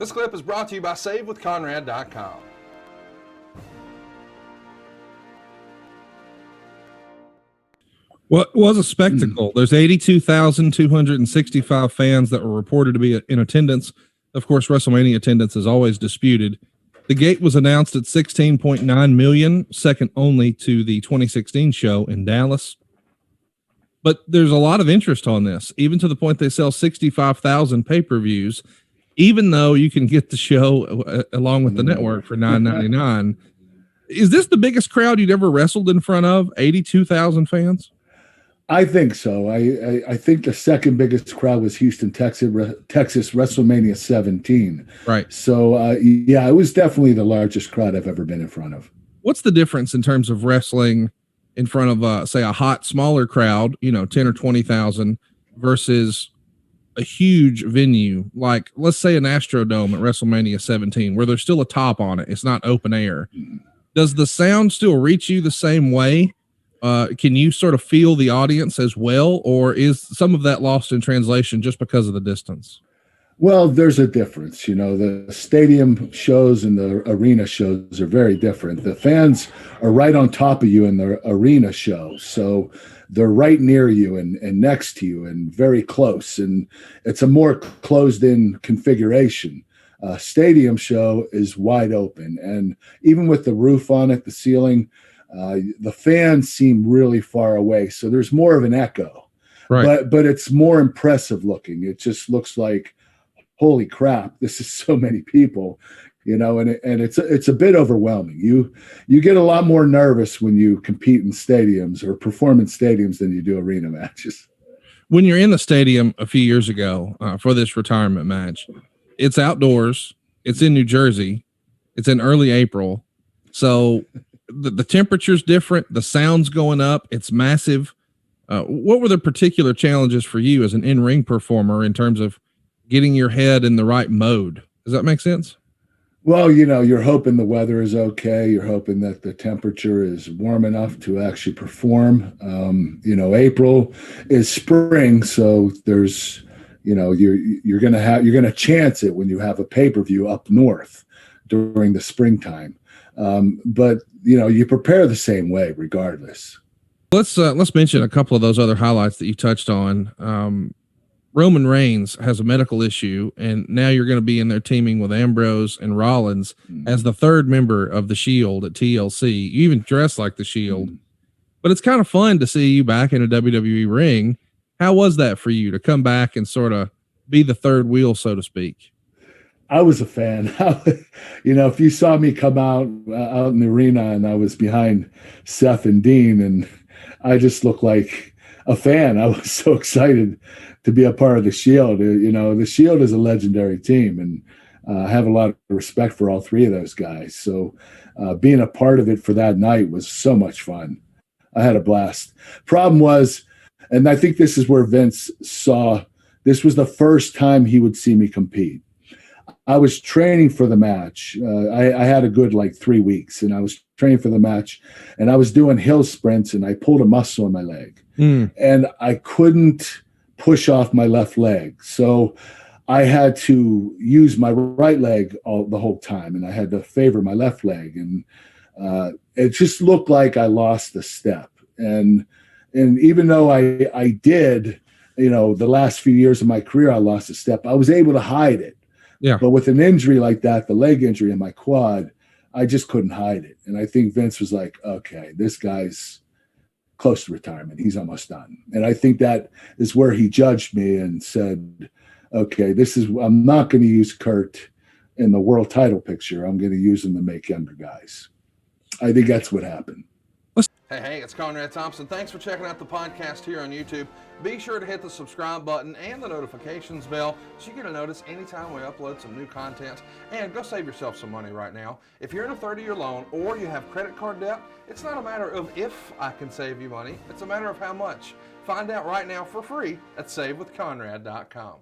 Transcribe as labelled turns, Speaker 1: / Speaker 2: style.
Speaker 1: This clip is brought to you by SaveWithConrad.com.
Speaker 2: Well, it was a spectacle. There's 82,265 fans that were reported to be in attendance. Of course, WrestleMania attendance is always disputed. The gate was announced at 16.9 million, second only to the 2016 show in Dallas. But there's a lot of interest on this, even to the point they sell 65,000 pay-per-views, even though you can get the show along with the network for $9.99. Is this the biggest crowd you'd ever wrestled in front of? 82,000 fans?
Speaker 3: I think so. I think the second biggest crowd was Houston, Texas WrestleMania 17.
Speaker 2: Right.
Speaker 3: So, yeah, it was definitely the largest crowd I've ever been in front of.
Speaker 2: What's the difference in terms of wrestling in front of, say, a hot, smaller crowd, 10 or 20,000 versus a huge venue, like let's say an Astrodome at WrestleMania 17, where there's still a top on it. It's not open air. Does the sound still reach you the same way? Can you sort of feel the audience as well, or is some of that lost in translation just because of the distance?
Speaker 3: Well, there's a difference. The stadium shows and the arena shows are very different. The fans are right on top of you in the arena show. So they're right near you and next to you and very close. And it's a more closed in configuration. Stadium show is wide open. And even with the roof on it, the ceiling, the fans seem really far away, so there's more of an echo, right? But it's more impressive looking. It just looks like, holy crap, this is so many people, and it's a bit overwhelming. You get a lot more nervous when you compete in stadiums or perform in stadiums than you do arena matches.
Speaker 2: When you're in the stadium a few years ago for this retirement match, it's outdoors, it's in New Jersey, it's in early April, so the temperature's different, the sound's going up, it's massive. What were the particular challenges for you as an in-ring performer in terms of getting your head in the right mode? Does that make sense?
Speaker 3: Well, you're hoping the weather is okay. You're hoping that the temperature is warm enough to actually perform. April is spring, so there's, you're going to chance it when you have a pay-per-view up north during the springtime. But you prepare the same way regardless.
Speaker 2: Let's mention a couple of those other highlights that you touched on. Roman Reigns has a medical issue, and now you're going to be in there teaming with Ambrose and Rollins as the third member of the Shield at TLC. You even dress like the Shield, but it's kind of fun to see you back in a WWE ring. How was that for you to come back and sort of be the third wheel, so to speak?
Speaker 3: I was a fan. If you saw me come out in the arena and I was behind Seth and Dean, and I just looked like a fan. I was so excited to be a part of the Shield. The Shield is a legendary team, and I have a lot of respect for all three of those guys. So being a part of it for that night was so much fun. I had a blast. Problem was, and I think this is where Vince saw, this was the first time he would see me compete. I was training for the match. I had a good 3 weeks, and I was training for the match, and I was doing hill sprints, and I pulled a muscle in my leg, and I couldn't push off my left leg. So I had to use my right leg the whole time, and I had to favor my left leg. And it just looked like I lost the step. And even though I did, the last few years of my career, I lost a step, I was able to hide it.
Speaker 2: Yeah.
Speaker 3: But with an injury like that, the leg injury in my quad, I just couldn't hide it. And I think Vince was like, okay, this guy's close to retirement. He's almost done. And I think that is where he judged me and said, okay, I'm not going to use Kurt in the world title picture. I'm going to use him to make younger guys. I think that's what happened.
Speaker 1: Hey, it's Conrad Thompson. Thanks for checking out the podcast here on YouTube. Be sure to hit the subscribe button and the notifications bell so you get a notice anytime we upload some new content. And go save yourself some money right now. If you're in a 30-year loan or you have credit card debt, it's not a matter of if I can save you money. It's a matter of how much. Find out right now for free at SaveWithConrad.com.